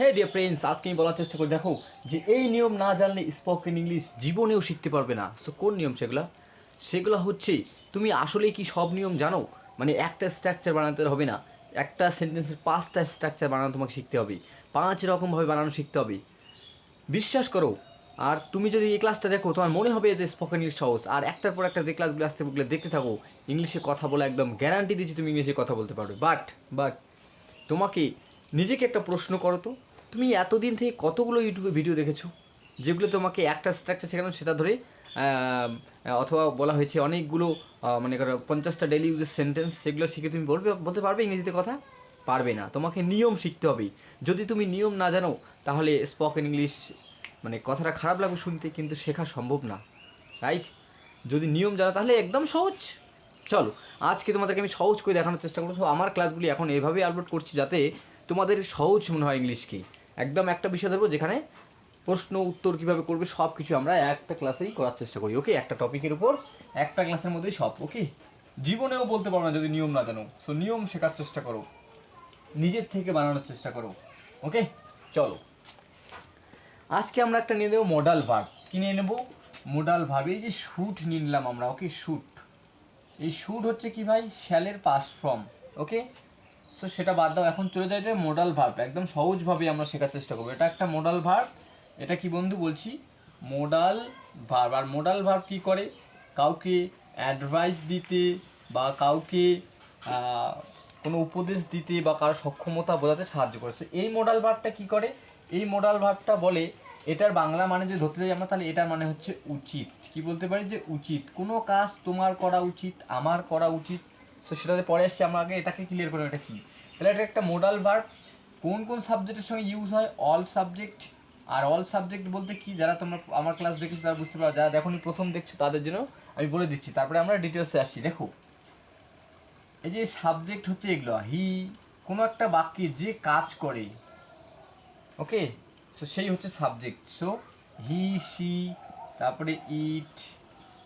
হ্যাঁ dear friends, আজকে আমি বলার চেষ্টা করি দেখো যে এই নিয়ম না জানলে স্পোকেন ইংলিশ জীবনেও শিখতে পারবে না। সো কোন নিয়ম সেগুলো হচ্ছে, তুমি আসলে কি সব নিয়ম জানো? মানে একটা স্ট্রাকচার বানাতে হবে না, একটা সেন্টেন্সের 5টা স্ট্রাকচার বানানো তোমাকে শিখতে হবে, 5 রকমভাবে বানানো শিখতে হবে। বিশ্বাস করো। আর তুমি যদি এই ক্লাসটা দেখো তোমার মনে হবে যে স্পোকেন ইংলিশ সহজ, আর একটার পর একটা যে ক্লাসগুলো আসতে ওগুলো দেখতে থাকো, ইংলিশে কথা বলা একদম গ্যারান্টি দিচ্ছি তুমি ইংলিশে কথা বলতে পারবে। বাট তোমাকে নিজেকে একটা প্রশ্ন করো তো, তুমি এতদিন থেকে কতগুলো ইউটিউবে ভিডিও দেখেছো যেগুলো তোমাকে একটা স্ট্রাকচার শেখানো সেটা ধরে অথবা বলা হয়েছে অনেকগুলো মানে করো 50টা ডেইলি ইউজের সেন্টেন্স, সেগুলো শিখে তুমি বলতে পারবে ইংরেজিতে কথা? পারবে না। তোমাকে নিয়ম শিখতে হবে। যদি তুমি নিয়ম না জানো তাহলে স্পোকেন ইংলিশ মানে কথাটা খারাপ লাগবে শুনতে, কিন্তু শেখা সম্ভব না, রাইট? যদি নিয়ম জানো তাহলে একদম সহজ। চলো আজকে তোমাদেরকে আমি সহজ করে দেখানোর চেষ্টা করবো। আমার ক্লাসগুলি এখন এভাবেই আপলোড করছি যাতে তোমাদের সহজ মনে হয় ইংলিশকে। একদম একটা বিষয় ধরবো যেখানে প্রশ্ন উত্তর কীভাবে করবে সব কিছু আমরা একটা ক্লাসেই করার চেষ্টা করি। ওকে, একটা টপিকের উপর একটা ক্লাসের মধ্যেই সব। ওকে, জীবনেও বলতে পারো না যদি নিয়ম না জানো। সো নিয়ম শেখার চেষ্টা করো, নিজের থেকে বানানোর চেষ্টা করো। ওকে চলো, আজকে আমরা একটা নিয়ে নেবো মডাল ভার্ব। কী নিয়ে নেবো? Modal verb. এই যে শুট নিয়ে নিলাম আমরা। ওকে, শুট। এই শুট হচ্ছে কি ভাই? শ্যালের পাস্ট ফর্ম। ওকে, সো সেটা বাদ দাও, এখন চলে যায় যে মডাল ভার্ব। একদম সহজভাবে আমরা শেখার চেষ্টা করবো। এটা একটা মডাল ভার্ব। এটা কি বন্ধু বলছি? Modal verb. আর মডাল ভার্ব কী করে? কাউকে অ্যাডভাইস দিতে বা কাউকে কোনো উপদেশ দিতে বা কারো সক্ষমতা বোঝাতে সাহায্য করেছে। এই মডাল ভার্বটা কী করে? এই মডাল ভার্বটা বলে, এটার বাংলা মানে যদি ধরতে যাই আমরা তাহলে এটার মানে হচ্ছে উচিত। কি বলতে পারি? যে উচিত। কোনো কাজ তোমার করা উচিত, আমার করা উচিত। সো সেটাতে পরে আসছি, আমরা আগে এটাকে ক্লিয়ার করবো এটা কী। তাহলে এটা একটা মডাল ভার্ব। কোন কোন সাবজেক্টের সঙ্গে ইউজ হয়? All subject. আর অল সাবজেক্ট বলতে কি, যারা তোমরা আমার ক্লাস দেখেছো তারা বুঝতে পারো, যারা দেখোনি প্রথম দেখছো তাদের জন্য আমি বলে দিচ্ছি, তারপরে আমরা ডিটেলসে আসছি। দেখো এই যে সাবজেক্ট হচ্ছে এগুলো, হি কোনো একটা বাক্যে যে কাজ করে, ওকে, সো সেই হচ্ছে সাবজেক্ট। সো হি, সি, তারপরে ইট,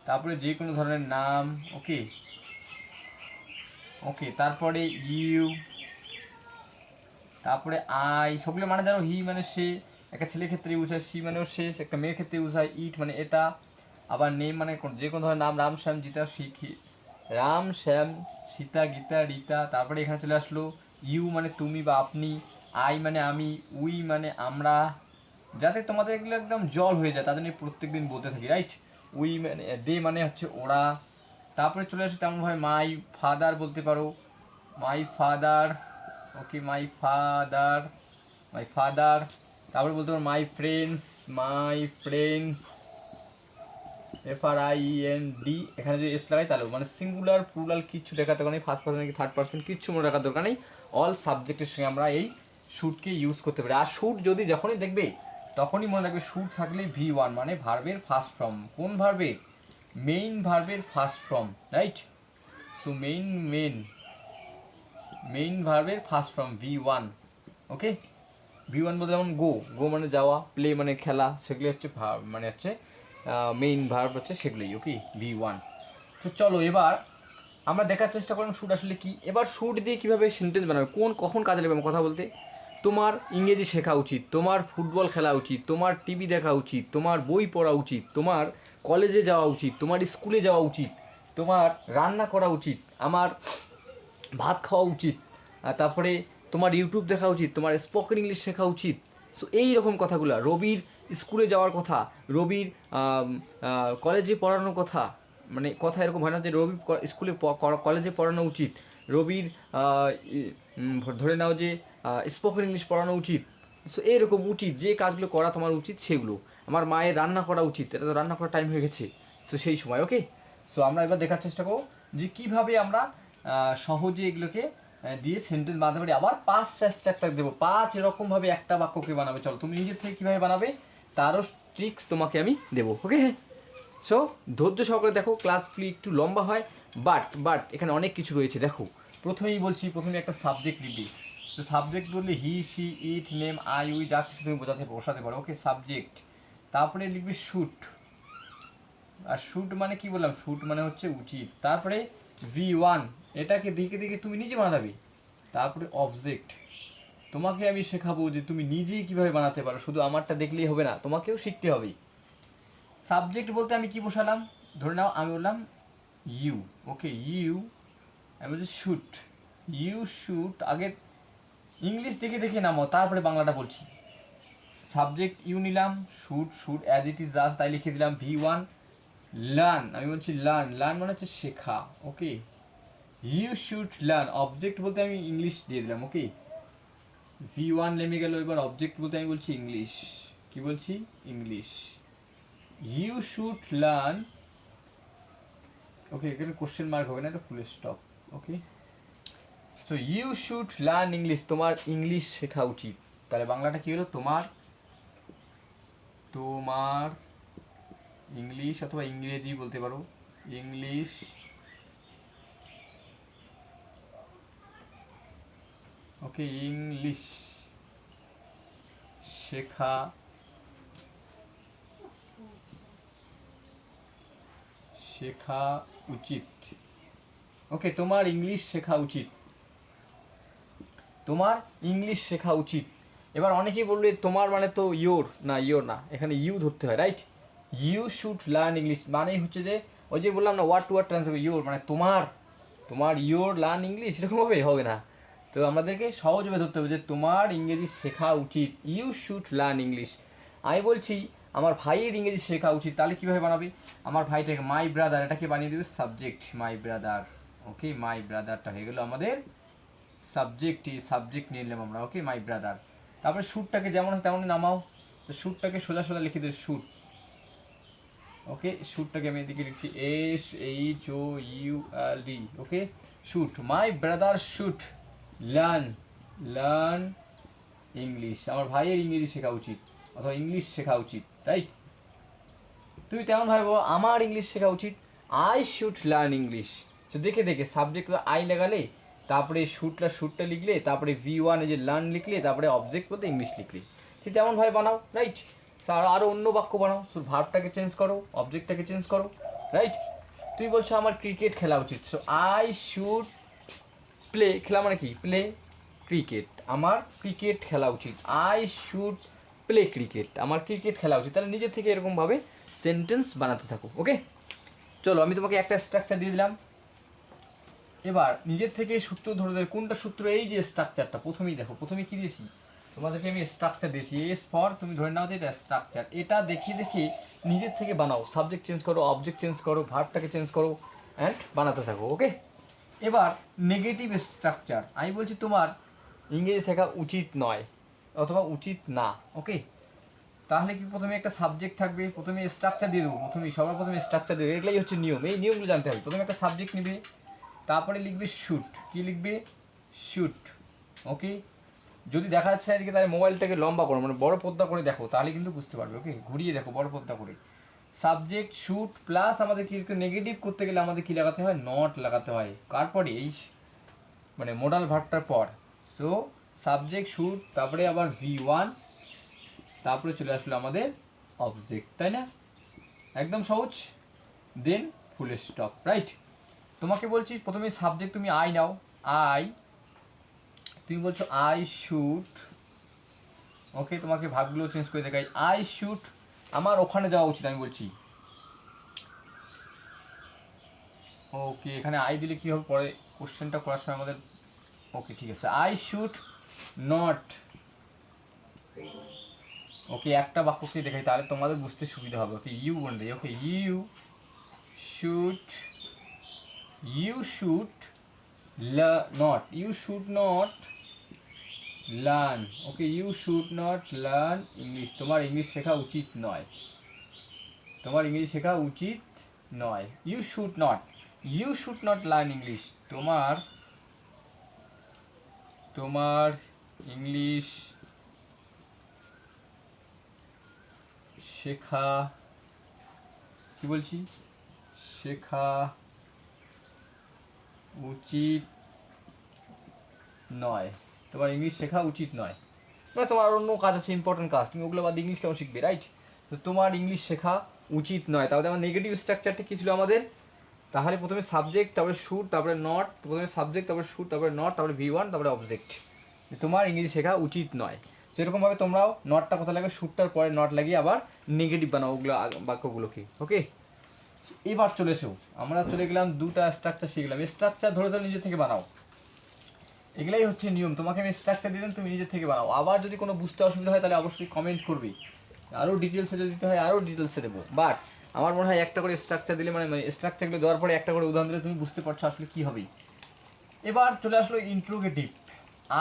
তারপরে যে কোনো ধরনের নাম। ওকে ওকে, তারপরে ইউ, তারপরে আই, সবগুলো মানে জানো। হি মানে সে, একটা ছেলের ক্ষেত্রে ইউজ হয়। সি মানেও সে, একটা মেয়ের ক্ষেত্রে ইউজ হয়। ইট মানে এটা। আবার নেম মানে যে কোনো ধরনের নাম, রাম, শ্যাম, জিতা, শিখি, রাম, শ্যাম, সীতা, গীতা, রীতা। তারপরে এখানে চলে আসলো ইউ মানে তুমি বা আপনি, আই মানে আমি, উই মানে আমরা। যাতে তোমাদের এগুলো একদম জল হয়ে যায় তাদের নিয়ে প্রত্যেক দিন বলতে থাকি, রাইট? উই মানে দে মানে হচ্ছে ওরা। তারপরে চলে আসে তেমনভাবে মাই ফাদার বলতে পারো, my father. Okay, my father, my father. তারপরে বলতে পারো my friends, my friends, FRIEND। এখানে যদি এস লাগাই তাহলে মানে সিঙ্গুলার প্লুরাল কিচ্ছু দেখার দরকার নেই, ফার্স্ট পার্সন কি থার্ড পার্সন কিচ্ছু মনে রাখার দরকার নেই। অল সাবজেক্টের সঙ্গে আমরা এই শুটকে ইউজ করতে পারি। আর শুট যদি যখনই দেখবে তখনই মনে রাখবে শুট থাকলে V1 মানে ভার্বের ফার্স্ট ফর্ম। কোন ভার্বের? মেইন ভার্বের first form, right? So main ভার্বের ফার্স্ট ফর্ম V1। ওকে, V1 বলতে যেমন গো মানে যাওয়া, প্লে মানে খেলা, সেগুলি হচ্ছে মানে হচ্ছে মেইন ভার্ব হচ্ছে সেগুলোই। ওকে, V1। তো চলো এবার আমরা দেখার চেষ্টা করলাম শুট আসলে কি। এবার শুট দিয়ে কীভাবে সেন্টেন্স বানাবে, কখন কাজে লাগবে কথা বলতে। তোমার ইংরেজি শেখা উচিত, তোমার ফুটবল খেলা উচিত, তোমার টিভি দেখা উচিত, তোমার বই পড়া উচিত, তোমার কলেজে যাওয়া উচিত, তোমার স্কুলে যাওয়া উচিত, তোমার রান্না করা উচিত, আমার ভাত খাওয়া উচিত, তারপরে তোমার ইউটিউব দেখা উচিত, তোমার স্পোকেন ইংলিশ শেখা উচিত। সো এই রকম কথাগুলো, রবির স্কুলে যাওয়ার কথা, রবির কলেজে পড়ানোর কথা, মানে কথা এরকম হয় না যে রবির স্কুলে কলেজে পড়ানো উচিত, রবির ধরে নাও যে স্পোকেন ইংলিশ পড়ানো উচিত। সো এইরকম উচিত যে কাজগুলো করা তোমার উচিত সেগুলো। আমার মায়ের রান্না করা উচিত, এটা তো রান্না করার টাইম হয়ে গেছে, সো সেই সময়। ওকে, সো আমরা এবার দেখার চেষ্টা করব যে কীভাবে আমরা সহজে এগুলোকে দিয়ে সেন্টেন্স বানাতে পারি। আবার 5টা স্ট্রাকচার দেবো, 5 এরকমভাবে একটা বাক্যকে বানাবে। চলো তুমি নিজের থেকে কীভাবে বানাবে তারও ট্রিক্স তোমাকে আমি দেবো। ওকে, সো ধৈর্য সহকারে দেখো, ক্লাসগুলি একটু লম্বা হয়, বাট এখানে অনেক কিছু রয়েছে। দেখো প্রথমেই বলছি, প্রথমে একটা সাবজেক্ট লিখবি। তো সাবজেক্ট বললে he, she, it, name, I, we, যা কিছু তুমি বসাতে পারো। Okay, subject. তারপরে লিখবি শুট। আর শুট মানে কি বললাম? শুট মানে হচ্ছে উচিত। তারপরে V1, এটাকে দিকে দিকে তুমি নিজে বানাবি। তারপরে অবজেক্ট, তোমাকে আমি শেখাবো যে তুমি নিজেই কিভাবে বানাতে পারো, শুধু আমারটা দেখলেই হবে না, তোমাকেও শিখতে হবে। সাবজেক্ট বলতে আমি কি বসালাম, ধরে নাও আমি বললাম ইউ, ওকে ইউ, আমি বলছি শুট, ইউ শুট, আগে ইংলিশ দেখে দেখে নামাও তারপরে বাংলাটা বলছি। সাবজেক্ট ইউ নিলাম, shoot shoot as it is just তাই লিখে দিলাম V1, লার্ন আমি বলছি লার্ন, লার্ন মানে হচ্ছে শেখা, okay you should learn, object বলতে আমি ইংলিশ দিয়ে দিলাম, ওকে V1 নেমে গেল, এবার অবজেক্ট বলতে আমি বলছি ইংলিশ, কি বলছি English, you should learn, okay এখানে কোশ্চেন মার্ক হবে না, এটা full stop, okay so you should learn English, তোমার ইংলিশ শেখা উচিত। তাহলে বাংলাটা কি হলো, তোমার তোমার ইংলিশ অথবা ইংরেজি বলতে পারো, ইংলিশ ওকে ইংলিশ শেখা শেখা উচিত, ওকে তোমার ইংলিশ শেখা উচিত, তোমার ইংলিশ শেখা উচিত। এবার অনেকেই বলবে তোমার মানে তো ইয়োর না, ইয়োর না, এখানে ইউ ধরতে হয়, right, you should learn English মানেই হচ্ছে যে ওই যে বললাম না word to word transfer, your মানে তোমার, তোমার ইয়োর লার্ন ইংলিশ এরকম হবে না, তো আমাদেরকে সহজভাবে ধরতে হবে যে তোমার ইংরেজি শেখা উচিত, ইউ শুড লার্ন ইংলিশ। আমি বলছি আমার ভাইয়ের ইংরেজি শেখা উচিত, তাহলে কীভাবে বানাবে, আমার ভাইটাকে মাই ব্রাদার, এটাকে বানিয়ে দেবে সাবজেক্ট মাই ব্রাদার, ওকে মাই ব্রাদারটা হয়ে গেলো আমাদের সাবজেক্ট নিয়ে নিলাম আমরা, ওকে মাই ব্রাদার। তারপরে শ্যুটটাকে যেমন আছে তেমনই নামাও, তো শ্যুটটাকে সোজা সোজা লিখে দেবে শ্যুট, ওকে শ্যুটটাকে আমি এদিকে লিখছি SHOULD, okay should, my brother should learn English, আমার ভাইয়ের ইংরেজি শেখা উচিত অথবা ইংলিশ শেখা উচিত, রাইট। তুমি তেমন ভাবে বলো আমার ইংলিশ শেখা উচিত, আই শুড লার্ন ইংলিশ, তো দেখে দেখে সাবজেক্ট আই লাগালে, তারপরে শ্যুটটা লিখলে, তারপরে V1 যে লার্ন লিখলে, তারপরে অবজেক্ট বলতে ইংলিশ লিখলে, ঠিক তেমনভাবে বানাও, রাইট। আরও অন্য বাক্য বানাও, শুধু ভার্বটাকে চেঞ্জ করো, অবজেক্টটাকে চেঞ্জ করো, রাইট। তুমি বলছো আমার ক্রিকেট খেলা উচিত, সো আই শুড প্লে, খেলা মানে কি প্লে ক্রিকেট, আমার ক্রিকেট খেলা উচিত, আই শুড প্লে ক্রিকেট, আমার ক্রিকেট খেলা উচিত। তাহলে নিজে থেকে এরকমভাবে সেন্টেন্স বানাতে থাকো, ওকে। চলো আমি তোমাকে একটা স্ট্রাকচার দিয়ে দিলাম, এবার নিজের থেকে সূত্র ধরে দেবে, কোনটা সূত্র, এই যে স্ট্রাকচারটা প্রথমেই দেখো, প্রথমে কি দিয়েছি তোমাদেরকে আমি স্ট্রাকচার দিয়েছি, এস ফর তুমি ধরে নাও যে এটা স্ট্রাকচার, এটা দেখে দেখে নিজের থেকে বানাও, সাবজেক্ট চেঞ্জ করো, অবজেক্ট চেঞ্জ করো, ভার্বটাকে চেঞ্জ করো অ্যান্ড বানাতে থাকো, ওকে। এবার নেগেটিভ স্ট্রাকচার, আমি বলছি তোমার ইংরেজি শেখা উচিত নয় অথবা উচিত না, ওকে। তাহলে কি প্রথমে একটা সাবজেক্ট থাকবে, প্রথমে স্ট্রাকচার দিয়ে দেবো, সবার প্রথমে স্ট্রাকচার দেবে, এগুলাই হচ্ছে নিয়ম, এই নিয়মগুলো জানতে হবে। প্রথমে একটা সাবজেক্ট নেবে, তারপরে লিখবে শুট, কি লিখবে শুট, ওকে। যদি দেখা যাচ্ছে এদিকে তাহলে মোবাইলটাকে লম্বা করো, মানে বড় পর্দা করে দেখো, তাহলে কিন্তু বুঝতে পারবে, ওকে ঘুরিয়ে দেখো বড় পর্দা করে। সাবজেক্ট শুট প্লাস আমাদের কি নেগেটিভ করতে গেলে আমাদের কি লাগাতে হয়, নট লাগাতে হয়, তারপরে এই মানে মোডাল ভার্বটার পর, সো সাবজেক্ট শুট, তারপরে আবার V1, তারপরে চলে আসলো আমাদের অবজেক্ট, তাই না, একদম সহজ, দেন ফুল স্টপ, রাইট। তোমাকে বলছি প্রথমে সাবজেক্ট তুমি আই নাও, আই, তুমি বলছো আই শুড, ওকে তোমাকে ভাবগুলো চেঞ্জ করে দেখাই, আই শুড আমার ওখানে যাওয়া উচিত, আমি বলছি, ওকে এখানে আই দিলে কী হবে পরে কোশ্চেনটা করার সময় আমাদের, ওকে ঠিক আছে, আই শুড নট, ওকে একটা বাক্যকে দেখাই তাহলে তোমাদের বুঝতে সুবিধা হবে, ওকে ইউ বলবে, okay you should not, you should not learn, okay you should not learn English, তোমার ইংলিশ শেখা উচিত নয়, তোমার ইংলিশ শেখা উচিত নয়, you should not learn English, তোমার ইংলিশ শেখা, কি বলছি শেখা উচিত নয়, তোমার ইংলিশ শেখা উচিত নয়, মানে তোমার অন্য কাজ আছে, ইম্পর্টেন্ট কাজ, তুমি ওগুলো বাদ ইংলিশ কেমন শিখবে, রাইট। তো তোমার ইংলিশ শেখা উচিত নয়, তাহলে আমার নেগেটিভ স্ট্রাকচারটা কী ছিল আমাদের, তাহলে প্রথমে সাবজেক্ট, তারপরে শুড, তারপরে নট, প্রথমে সাবজেক্ট, তারপরে শুড, তারপরে নট, তারপরে V1, তারপরে অবজেক্ট, যে তোমার ইংরেজি শেখা উচিত নয়। সেরকমভাবে তোমরাও নটটা কোথায় লাগবে, শুটটার পরে নট লাগিয়ে আবার নেগেটিভ বানাও ওগুলো বাক্যগুলোকে। ওকে, এবার চলে এসো, আমরা চলে গেলাম দুটা স্ট্রাকচার শিখলাম। স্ট্রাকচার ধরে ধরে নিজে থেকে বানাও, এগুলাই হচ্ছে নিয়ম। তোমাকে আমি স্ট্রাকচার দিলাম, তুমি নিজে থেকে বানাও। আবার যদি কোনো বুঝতে অসুবিধা হয় তাহলে অবশ্যই কমেন্ট করবি, আরও ডিটেলসে যদি দিতে হয় আরও ডিটেলসে দেবো। বাট আমার মনে হয় একটা করে স্ট্রাকচার দিলে মানে স্ট্রাকচারগুলো দেওয়ার পরে একটা করে উদাহরণ দিলে তুমি বুঝতে পারছো আসলে কী হবে। এবার চলে আসলো ইন্ট্রোগেটিভ।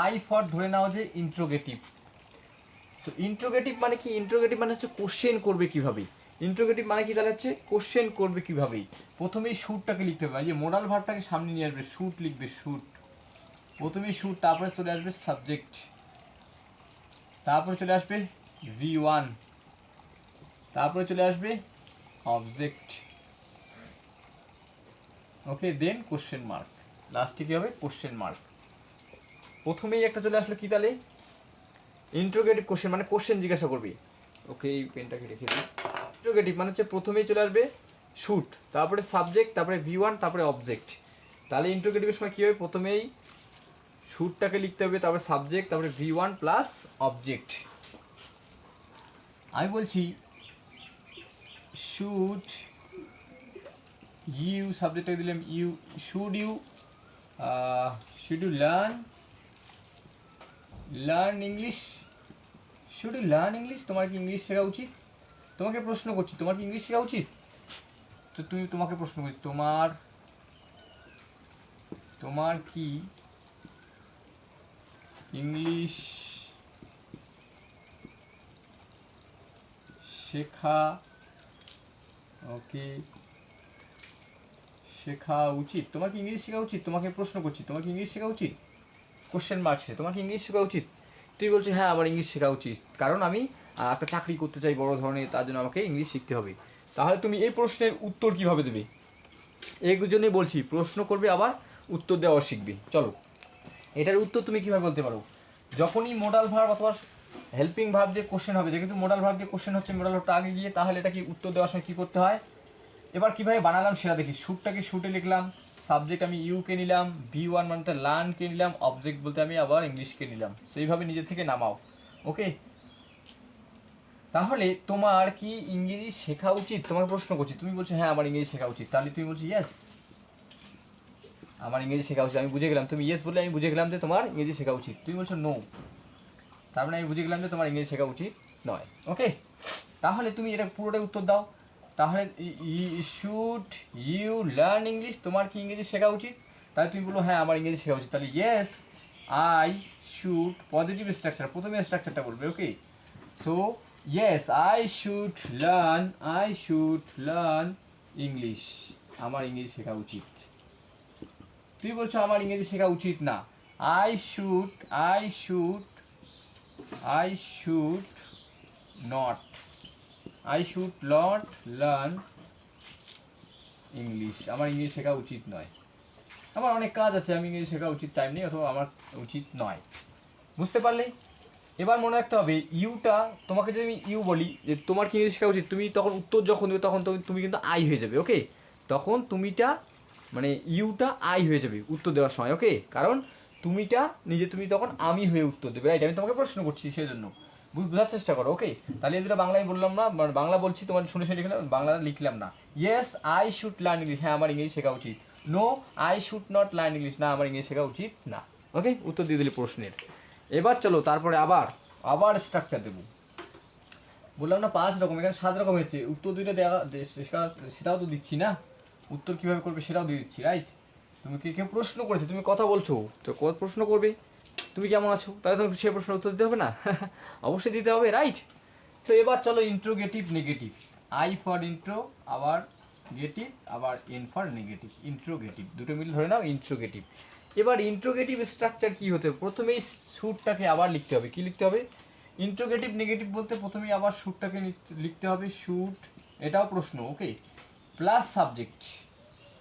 আই ফর ধরে নাও যে ইন্ট্রোগেটিভ। সো ইন্ট্রোগেটিভ মানে কি? ইন্ট্রোগেটিভ মানে হচ্ছে কোশ্চেন করবে কীভাবে। ইন্ট্রোগেটিভ মানে কি? তাহলে হচ্ছে কোশ্চেন করবে কীভাবে। প্রথমেই শুটটাকে লিখতে হবে, যে মোডাল ভার্বটাকে সামনে নিয়ে আসবে, শুট লিখবে, শুট। প্রথমেই শুট, তারপরে চলে আসবে সাবজেক্ট, তারপরে চলে আসবে V1, তারপরে চলে আসবে অবজেক্ট। ওকে, দেন কোশ্চেন মার্ক, লাস্টে কী হবে? Question mark. প্রথমেই একটা চলে আসলো কি তাহলে? ইন্ট্রোগেটিভ কোশ্চেন, মানে কোশ্চেন জিজ্ঞাসা করবি। ওকে, এই পেনটাকে রেখে দিই। ইন্ট্রোগেটিভ মানে হচ্ছে প্রথমেই চলে আসবে শুট, তারপরে সাবজেক্ট, তারপরে V1, তারপরে অবজেক্ট। তাহলে ইন্ট্রোগেটিভের সময় কী হবে? প্রথমেই শুটটাকে লিখতে হবে, তারপরে সাবজেক্ট, তারপরে V1 প্লাস অবজেক্ট। আমি বলছি শুড ইউ, সাবজেক্টটাকে দিলাম you, should you learn English, should you learn English, তোমার কি ইংলিশ শেখা উচিত? তোমাকে প্রশ্ন করছি, তোমার কি ইংলিশ শেখা উচিত? তো তোমাকে প্রশ্ন করছি, তোমার কি ইংলিশ শেখা শেখা উচিত? তোমার কি ইংলিশ শেখা উচিত? তোমাকে প্রশ্ন করছি, তোমার কি ইংলিশ শেখা উচিত? কোশ্চেন মার্কসে তোমার কি ইংলিশ শেখা উচিত? তুই বলছিস হ্যাঁ আমার ইংলিশ শেখা উচিত, কারণ আমি একটা চাকরি করতে চাই বড় ধরনের, তার জন্য আমাকে ইংলিশ শিখতে হবে। তাহলে তুমি এই প্রশ্নের উত্তর কিভাবে দেবে? এই জন্যই বলছি প্রশ্ন করবে আবার উত্তর দেওয়া শিখবে। চলো, এটার উত্তর তুমি কীভাবে বলতে পারো? যখনই মোডাল ভার্ব অথবা হেল্পিং ভার্ব যে কোশ্চেন হবে, যেহেতু মোডাল ভার্ব যে কোশ্চেন হচ্ছে, মোডাল ভার্বটা আগে গিয়ে, তাহলে এটা কি উত্তর দেওয়ার সময় কী করতে হয়? এবার কীভাবে বানালাম সেটা দেখি। শুটটাকে শুটে লিখলাম, সাবজেক্ট আমি ইউকে নিলাম, V1 মানে লার্নকে নিলাম, অবজেক্ট বলতে আমি আবার ইংলিশকে নিলাম। সেইভাবে নিজে থেকে নামাও। ওকে, তাহলে তোমার কি ইংরেজি শেখা উচিত? তোমাকে প্রশ্ন করছি, তুমি বলছো হ্যাঁ আমার ইংরেজি শেখা উচিত, তাহলে তুমি বলছো ইয়েস আমার ইংরেজি শেখা উচিত। আমি বুঝে গেলাম, তুমি ইয়েস বললে আমি বুঝে গেলাম যে তোমার ইংরেজি শেখা উচিত। তুমি বলছো নো, তার মানে আমি বুঝে গেলাম যে তোমার ইংরেজি শেখা উচিত নয়। ওকে, তাহলে তুমি এটা পুরোটাই উত্তর দাও। তাহলে শুড ইউ লার্ন ইংলিশ, তোমার কি ইংরেজি শেখা উচিত? তাহলে তুমি বলো হ্যাঁ আমার ইংরেজি শেখা উচিত, তাহলে yes I should, positive structure, প্রথমে স্ট্রাকচারটা বলবে। Okay, so yes I should learn English, আমার ইংরেজি শেখা উচিত। তুই বলছো আমার ইংরেজি শেখা উচিত না, I should not learn English, আমার ইংলিশ শেখা উচিত নয়, আমার অনেক কাজ আছে, আমি ইংলিশ শেখা উচিত টাইম নেই, অথবা আমার উচিত নয়। বুঝতে পারলে? এবার মনে রাখতে হবে ইউটা, তোমাকে যদি আমি ইউ বলি যে তোমার কি ইংলিশ শেখা উচিত, তুমি তখন উত্তর যখন দেবে তখন তুমি কিন্তু আই হয়ে যাবে। ওকে, তখন তুমিটা মানে ইউটা আই হয়ে যাবে উত্তর দেওয়ার সময়। ওকে, কারণ তুমিটা তুমি তখন আমি হয়ে উত্তর দেবে, রাইট? আমি তোমাকে প্রশ্ন করছি সেই জন্য বোঝার চেষ্টা করো। ওকে, তাহলে এগুলো বাংলায় বললাম না, বাংলা বলছি, তোমার শুনে শুনে লিখলাম, বাংলা লিখলাম না। Yes I should learn English, হ্যাঁ আমার ইংলিশ শেখা উচিত। No I should not learn English, না আমার ইংলিশ শেখা উচিত না। ওকে, উত্তর দিয়ে দিলি প্রশ্নের। এবার চলো তারপরে আবার স্ট্রাকচার দেবো। বললাম না 5 রকম, এখানে 7 রকম হয়েছে। উত্তর দুইটা দেওয়া সেটাও তো দিচ্ছি না, উত্তর কীভাবে করবে সেটাও দিয়ে দিচ্ছি, রাইট? তুমি কেউ প্রশ্ন করেছে, তুমি কথা বলছো, তো প্রশ্ন করবে তুমি কেমন আছো, তাহলে তোমাকে সে প্রশ্নের উত্তর দিতে হবে না? অবশ্যই দিতে হবে, রাইট? তো এবার চলো interrogative negative. I for intro, আবার গেটিভ, আবার এন ফর নেগেটিভ। ইন্ট্রোগেটিভ দুটো মিলে ধরে নাও ইন্ট্রোগেটিভ। এবার ইন্ট্রোগেটিভ স্ট্রাকচার কী হতে হবে? প্রথমেই শুটটাকে আবার লিখতে হবে। কী লিখতে হবে? ইন্ট্রোগেটিভ নেগেটিভ বলতে প্রথমেই আবার শুটটাকে লিখতে হবে, শুট, এটাও প্রশ্ন। ওকে, প্লাস সাবজেক্ট।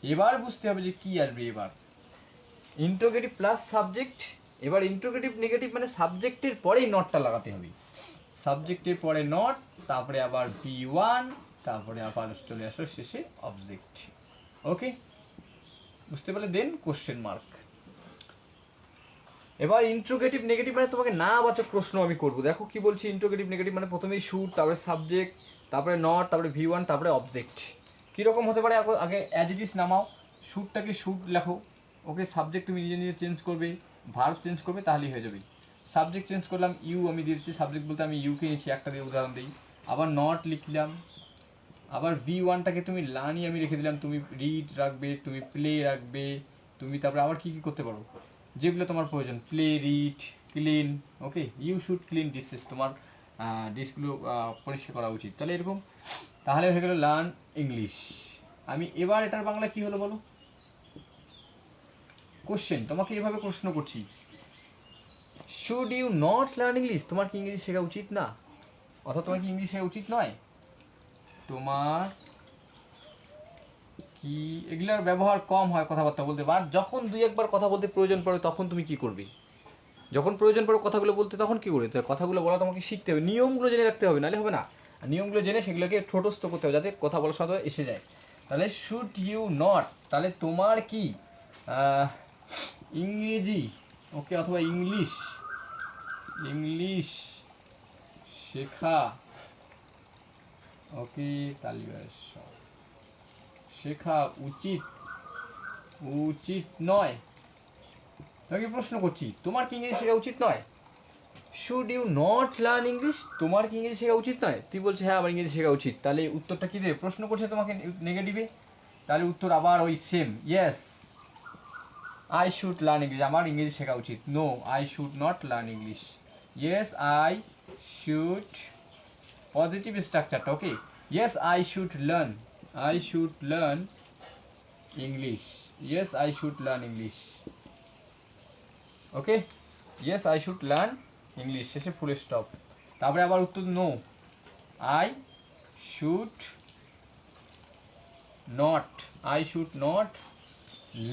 এবার বুঝতে হবে যে কী আসবে। এবার ইন্ট্রোগেটিভ প্লাস সাবজেক্ট। এবার ইন্ট্রোগেটিভ নেগেটিভ মানে সাবজেক্টের পরেই নটটা লাগাতে হবে, সাবজেক্টের পরে নট, তারপরে আবার V1, তারপরে আবার চলে আসলো শেষে অবজেক্ট। ওকে, বুঝতে পারলে? Then question mark. এবার ইন্ট্রোগেটিভ নেগেটিভ মানে তোমাকে না বাচক প্রশ্ন আমি করবো। দেখো কি বলছি, ইন্ট্রোগেটিভ নেগেটিভ মানে প্রথমেই শুড, তারপরে সাবজেক্ট, তারপরে নট, তারপরে V1, তারপরে অবজেক্ট। কীরকম হতে পারে, আগে অ্যাজ ইট ইজ নামাও, শুডটাকে শুড লেখো, ওকে। সাবজেক্ট তুমি নিজে নিজে চেঞ্জ করবে, ভার্ব চেঞ্জ করবে, তাহলেই হয়ে যাবে। সাবজেক্ট চেঞ্জ করলাম, ইউ আমি দিয়েছি, সাবজেক্ট বলতে আমি ইউকে নিয়েছি, একটা দিয়ে উদাহরণ দিই। আবার নট লিখলাম, আবার V1টাকে তুমি লার্নই আমি রেখে দিলাম, তুমি রিড রাখবে, তুমি প্লে রাখবে, তুমি তারপরে আবার কী কী করতে পারো যেগুলো তোমার প্রয়োজন, play, read, clean, okay. You should clean dishes, তোমার ডিশগুলো পরিষ্কার করা উচিত, তাহলে এরকম। তাহলে হয়ে গেল লার্ন ইংলিশ। আমি এবার এটার বাংলা কি হলো বলো, কোশ্চেন, তোমাকে এভাবে প্রশ্ন করছি, should you not learn English, তোমার কি ইংলিশ শেখা উচিত না, অর্থাৎ তোমার কি ইংলিশ শেখা উচিত নয়, তোমার কি, এগুলোর ব্যবহার কম হয় কথাবার্তা বলতে, বা যখন দুই একবার কথা বলতে প্রয়োজন পড়ে তখন তুমি কি করবে, যখন প্রয়োজন পড়ে কথাগুলো বলতে তখন কি করবে, কথাগুলো বলা তোমাকে শিখতে হবে, নিয়মগুলো জেনে রাখতে হবে, নাহলে হবে না। নিয়মগুলো জেনে সেগুলোকে ঠোঁটস্থ করতে হবে যাতে কথা বলার সময় এসে যায়। তাহলে শুড ইউ নট, তাহলে তোমার কি ইংরেজি, ওকে, অথবা ইংলিশ, ইংলিশ শেখা, ওকে, তালিবাস, শেখা উচিত, উচিত নয়। তোমাকে প্রশ্ন করছি, তোমার কি ইংলিশ শেখা উচিত নয়, should you not learn English, তোমার কি ইংলিশ শেখা উচিত নয়, তুই বলছে হ্যাঁ আমার ইংলিশ শেখা উচিত, তাহলে উত্তরটা কী দেবে, প্রশ্ন করছে তোমাকে নেগেটিভে, তাহলে উত্তর আবার ওই same, yes I should learn English, আমার ইংলিশ শেখা উচিত, no I should not learn English, yes I should, positive স্ট্রাকচারটা, okay, yes I should learn, I should learn English, yes I should learn English, okay, yes I should learn English, শেষে full stop, তারপরে আবার উত্তর no I should not, I should not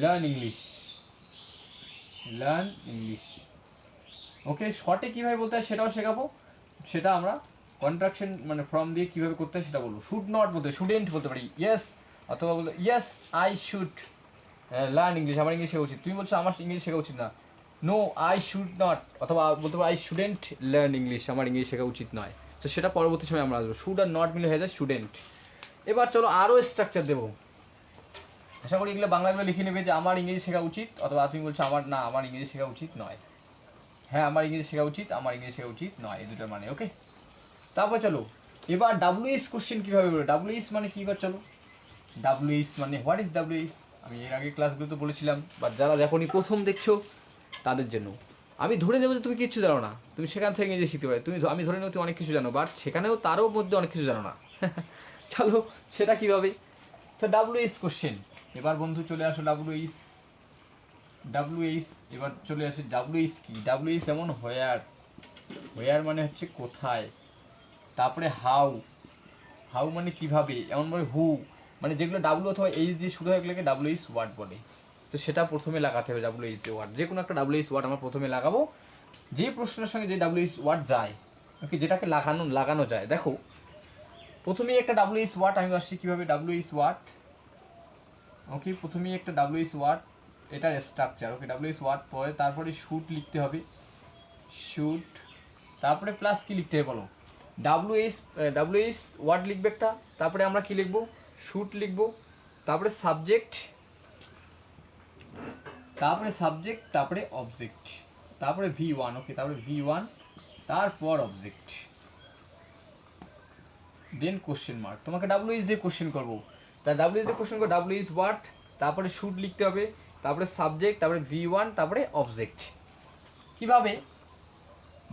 learn English, learn English, okay. শর্টে কীভাবে বলতে হয় সেটাও শেখাবো, সেটা আমরা কন্ট্রাকশন মানে ফর্ম দিয়ে কীভাবে করতে হয় সেটা বলবো। শুড নট বলতে স্টুডেন্ট বলতে পারি, ইয়েস, অথবা বলতে yes I should learn English, আমার ইংলিশ শেখা উচিত, তুমি বলছো আমার ইংলিশ শেখা উচিত না, নো আই শুড নট, অথবা বলতে পারো আই শুডেন্ট লার্ন ইংলিশ, আমার ইংলিশ শেখা উচিত নয়। তো সেটা পরবর্তী সময় আমরা আসবো, শুড আর নট মিলে হয়ে যায় স্টুডেন্ট। এবার চলো আরও স্ট্রাকচার দেবো, আশা করি এগুলো বাংলাগুলো লিখে নেবে যে আমার ইংরেজি শেখা উচিত, অথবা তুমি বলছো আমার না, আমার ইংরেজি শেখা উচিত নয়, হ্যাঁ আমার ইংরেজি শেখা উচিত, আমার ইংরেজি শেখা উচিত নয়, এই দুটোর মানে, ওকে। তারপর চলো এবার WH কোশ্চেন কীভাবে বলবো, WH মানে কী, এবার চলো WH মানে হোয়াট ইজ WH, আমি এর আগে ক্লাসগুলোতে বলেছিলাম, বা যারা যখনই প্রথম দেখছো তাদের জন্য। আমি ধরে নেবো যে তুমি কিচ্ছু জানো না, তুমি সেখান থেকে নিজে শিখতে পারো, আমি ধরে নেবো তুমি অনেক কিছু জানো, বাট সেখানেও তারও মধ্যে অনেক কিছু জানো না। চলো সেটা কীভাবে, তো WH কোশ্চেন, এবার বন্ধু চলে আসো WH, WH এবার চলে আসে WH কি, WH যেমন হোয়ার, হোয়ার মানে হচ্ছে কোথায়, তারপরে হাউ, হাউ মানে কীভাবে, এমনভাবে হু, মানে যেগুলো ডাব্লু অথবা এইচ দিয়ে শুরু হয়ে গেলে WH ওয়ার্ড বলে, তো সেটা প্রথমে লাগাতে হবে WH ওয়ার্ড, যে কোনো একটা WH ওয়ার্ড আমরা প্রথমে লাগাবো, যে প্রশ্নের সঙ্গে যে WH ওয়ার্ড যায়, ওকে, যেটাকে লাগানো যায়। দেখো প্রথমেই একটা WH ওয়ার্ড আমি আসছি কীভাবে, WH ওয়ার্ড, ওকে, প্রথমেই একটা WH ওয়ার্ড, এটার স্ট্রাকচার, ওকে, WH ওয়ার্ড পরে তারপরে শুড লিখতে হবে, শুড, তারপরে প্লাস কি লিখতে হবে বলো, WH ওয়ার্ড লিখবে একটা, তারপরে আমরা কি লিখবো, শুড লিখবো, তারপরে সাবজেক্ট, তারপরে অবজেক্ট, তারপরে V1, ওকে, তারপরে V1, তারপর অবজেক্ট, দেন কোশ্চেন মার্ক, তোমাকে WH দিয়ে কোশ্চেন করবো, তা WH দিয়ে কোশ্চেন করবো, WH ওয়ার্ড, তারপরে শুড লিখতে হবে, তারপরে সাবজেক্ট, তারপরে V1, তারপরে অবজেক্ট। কিভাবে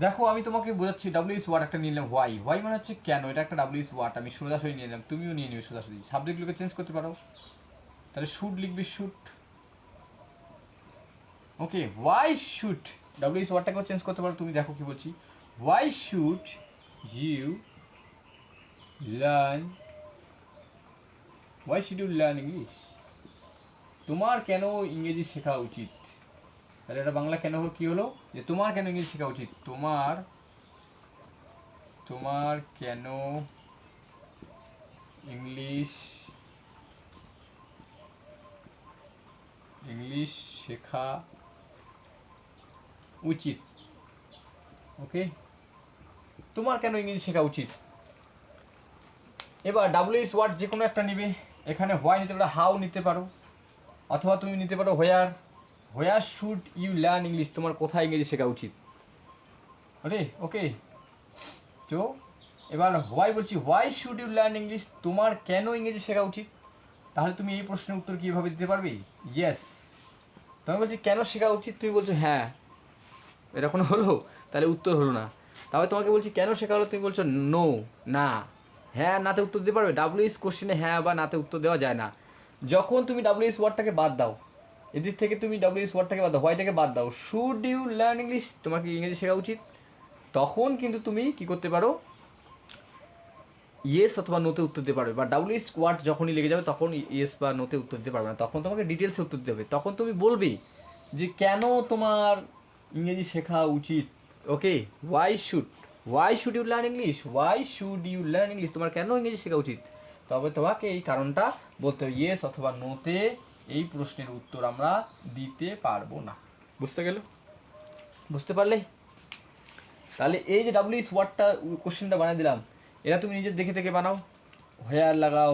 দেখো আমি তোমাকে বোঝাচ্ছি, WH ওয়ার্ড একটা নিয়ে নিলাম, হোয়াই মানে হচ্ছে কেন, এটা একটা WH ওয়ার্ড আমি সোজাসুজি নিয়ে নিলাম, তুমিও নিয়ে নিবে সোজাসুজি, সাবজেক্টগুলোকে চেঞ্জ করতে পারো, তাহলে শুড লিখবে, should, okay, why should, WH ওয়ার্ডটাকেও চেঞ্জ করতে পারো, তুমি দেখো কি বলছি, why should you learn, why should you learn English, তোমার কেন ইংরেজি শেখা উচিত, তাহলে এটা বাংলা কেন কি হলো, যে তোমার কেন ইংরেজি শেখা উচিত, তোমার কেন ইংলিশ শেখা উচিত। ওকে, তোমার কেন ইংরেজি শেখা উচিত? এবার WH ওয়ার্ড যে কোনো একটা নিবে, এখানে হোয়াই নিতে পারো, হাউ নিতে পারো, অথবা তুমি নিতে পারো where. Where should you learn English, তোমার কোথায় ইংরেজি শেখা উচিত। ওকে ওকে, তো এবার হোয়াই বলছি, why should you learn English, তোমার কেন ইংরেজি শেখা উচিত। তাহলে তুমি এই প্রশ্নের উত্তর কীভাবে দিতে পারবে? ইয়েস। তুমি বলছি কেন শেখা উচিত, তুমি বলছো হ্যাঁ, এটা কোনো হলো? তাহলে উত্তর হলো না। তাহলে তোমাকে বলছি কেন শেখা হলো, তুমি বলছো নো, না। হ্যাঁ নাতে উত্তর দিতে পারবে? WH কোশ্চেনে হ্যাঁ বা নাতে উত্তর দেওয়া যায় না। যখন তুমি WH ওয়ার্ডটাকে বাদ দাও, এদিক থেকে তুমি WH ওয়ার্ডটাকে বাদ দাও, হোয়াইটাকে বাদ দাও, শুড ইউ লার্ন ইংলিশ, তোমাকে ইংরেজি শেখা উচিত, তখন কিন্তু তুমি কি করতে পারো, ইয়েস অথবা নোতে উত্তর দিতে পারবে। বা WH ওয়ার্ড যখনই লেগে যাবে তখন ইয়েস বা নোতে উত্তর দিতে পারবে না, তখন তোমাকে ডিটেলসে উত্তর দিতে হবে। তখন তুমি বলবে যে কেন তোমার ইংরেজি শেখা উচিত। Okay, why should you learn English, why should you learn English, তোমার কেন ইংরেজি শেখা উচিত। তবে তোমাকে এই কারণটা বলতে হবে। ইয়েস অথবা নোতে এই প্রশ্নের উত্তর আমরা দিতে পারবো না। বুঝতে গেল? বুঝতে পারলে? তাহলে এই যে WH ওয়ার্ডটা কোশ্চেনটা বানিয়ে দিলাম, এরা তুমি নিজের দেখে দেখে বানাও। হোয়ার লাগাও,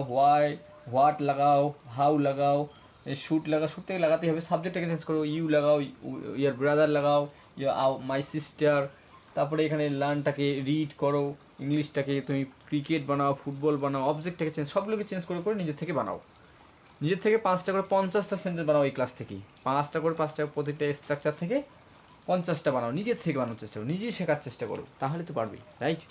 হোয়াট লাগাও, হাউ লাগাও, শুট লাগাও, শুট থেকে লাগাতেই হবে, সাবজেক্টটাকে চেঞ্জ করো, ইউ লাগাও, ইয়ার ব্রাদার লাগাও, মাই সিস্টার, তারপরে এখানে লার্নটাকে রিড করো, ইংলিশটাকে তুমি ক্রিকেট বানাও, ফুটবল বানাও, অবজেক্টটাকে চেঞ্জ, সবগুলোকে চেঞ্জ করে করে নিজের থেকে বানাও। নিজের থেকে 5টা করে 50টা সেন্টেন্স বানাও এই ক্লাস থেকে, 5টা করে 5টা প্রতিটা স্ট্রাকচার থেকে 50টা বানাও, নিজের থেকে বানানোর চেষ্টা করো, নিজেই শেখার চেষ্টা করো, তাহলে তো পারবে, রাইট।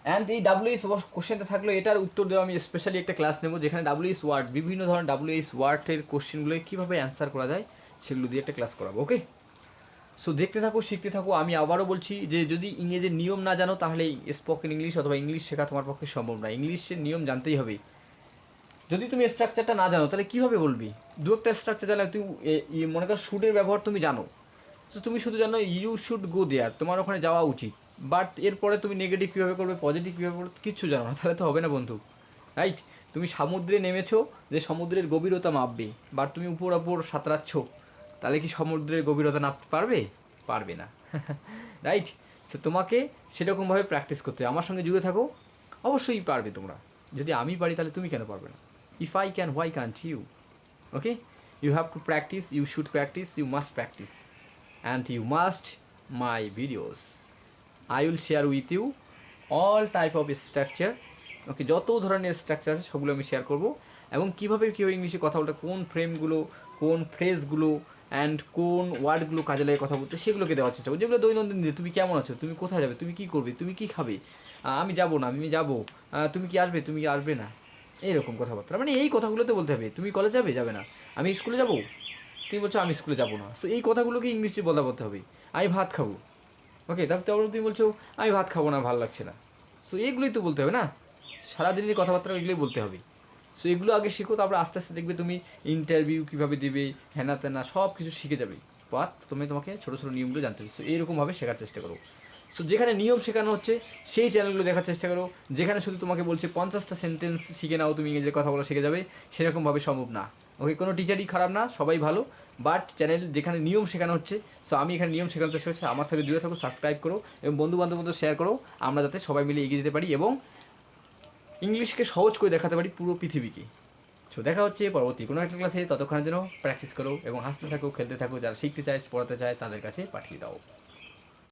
অ্যান্ড এই WH কোশ্চেনটা থাকলো, এটার উত্তর দেওয়া আমি স্পেশালি একটা ক্লাস নেবো, যেখানে WH ওয়ার্ড, বিভিন্ন ধরনের WH ওয়ার্ডের কোশ্চেনগুলো কীভাবে অ্যান্সার করা যায় সেগুলো দিয়ে একটা ক্লাস করাবো। ওকে, সো দেখতে থাকো, শিখতে থাকো। আমি আবারও বলছি যে যদি ইংরেজির নিয়ম না জানো তাহলে স্পোকেন ইংলিশ অথবা ইংলিশ শেখা তোমার পক্ষে সম্ভব না। ইংলিশের নিয়ম জানতেই হবে। যদি তুমি স্ট্রাকচারটা না জানো তাহলে কীভাবে বলবি? দু একটা স্ট্রাকচার জানলে তুমি মনে করো শুডের ব্যবহার তুমি জানো, তো তুমি শুধু জানো ইউ শুড গো দেয়ার, তোমার ওখানে যাওয়া উচিত, বাট এরপরে তুমি নেগেটিভ কীভাবে করবে, পজিটিভ কীভাবে করবে, কিচ্ছু জানো না, তাহলে তো হবে না বন্ধু, রাইট। তুমি সমুদ্রে নেমেছো যে সমুদ্রের গভীরতা মাপবে, বাট তুমি উপর উপর সাঁতরাচ্ছ, তাহলে কি সমুদ্রের গভীরতা নামতে পারবে? পারবে না, রাইট। সো তোমাকে সেরকমভাবে প্র্যাকটিস করতে হবে। আমার সঙ্গে জুড়ে থাকো, অবশ্যই পারবে তোমরা। যদি আমি পারি তাহলে তুমি কেন পারবে না? If I can, why can't you? Okay, you have to practise, you should practise, you must practise, and you must my videos. I will share with you all type of structure. ওকে, যত ধরনের structure আছে সবগুলো আমি share করব, এবং কীভাবে কীভাবে ইংলিশে কথা বলতে, কোন ফ্রেমগুলো, কোন ফ্রেজগুলো অ্যান্ড কোন ওয়ার্ডগুলো কাজে লাগে কথা বলতে, সেগুলোকে দেওয়ার চেষ্টা করবো। যেগুলো দৈনন্দিন দিয়ে তুমি কেমন আছো, তুমি কোথায় যাবে, তুমি কী করবে, তুমি কী খাবে, আমি যাবো না, আমি যাবো, তুমি কি আসবে, তুমি কি আসবে না, এইরকম কথাবার্তা, মানে এই কথাগুলোতে বলতে হবে। তুমি কলেজ যাবে, যাবে না, আমি স্কুলে যাবো, তুমি বলছো আমি স্কুলে যাবো না, সো এই কথাগুলোকে ইংলিশে বলতে হবে। আমি ভাত খাবো, ওকে, তারপরে তুমি বলছো আমি ভাত খাবো না, ভালো লাগছে না, সো এইগুলোই তো বলতে হবে না, সারাদিনের কথাবার্তা এগুলোই বলতে হবে। সো এগুলো আগে শিখো, তারপরে আস্তে আস্তে দেখবে তুমি ইন্টারভিউ কীভাবে দেবে, হ্যানা ত্যানা সব কিছু শিখে যাবে, বাট তোমাকে ছোটো ছোটো নিয়মগুলো জানতে হবে। সো এইরকমভাবে শেখার চেষ্টা করো। সো যেখানে নিয়ম শেখানো হচ্ছে সেই চ্যানেলগুলো দেখার চেষ্টা করো। যেখানে শুধু তোমাকে বলছে 50টা সেন্টেন্স শিখে নাও, তুমি ইংরেজিতে কথা বলা শিখে যাবে, সেরকমভাবে সম্ভব না। ওকে, কোনো টিচারই খারাপ না, সবাই ভালো, বাট চ্যানেল যেখানে নিয়ম শেখানো হচ্ছে, সো আমি এখানে নিয়ম শেখানোর চেষ্টা করছি। আমার সাথে জুড়ে থাকো, সাবস্ক্রাইব করো এবং বন্ধু বান্ধবদের শেয়ার করো, আমরা যাতে সবাই মিলে এগিয়ে যেতে পারি এবং ইংলিশকে সহজ করে দেখাতে পারি পুরো পৃথিবীকে। সো দেখা হচ্ছে পরবর্তী কোনো একটা ক্লাসে, ততক্ষণের জন্য প্র্যাকটিস করো এবং হাসতে থাকো, খেলতে থাকো, যারা শিখতে চায়, পড়াতে চায় তাদের কাছে পাঠিয়ে দাও।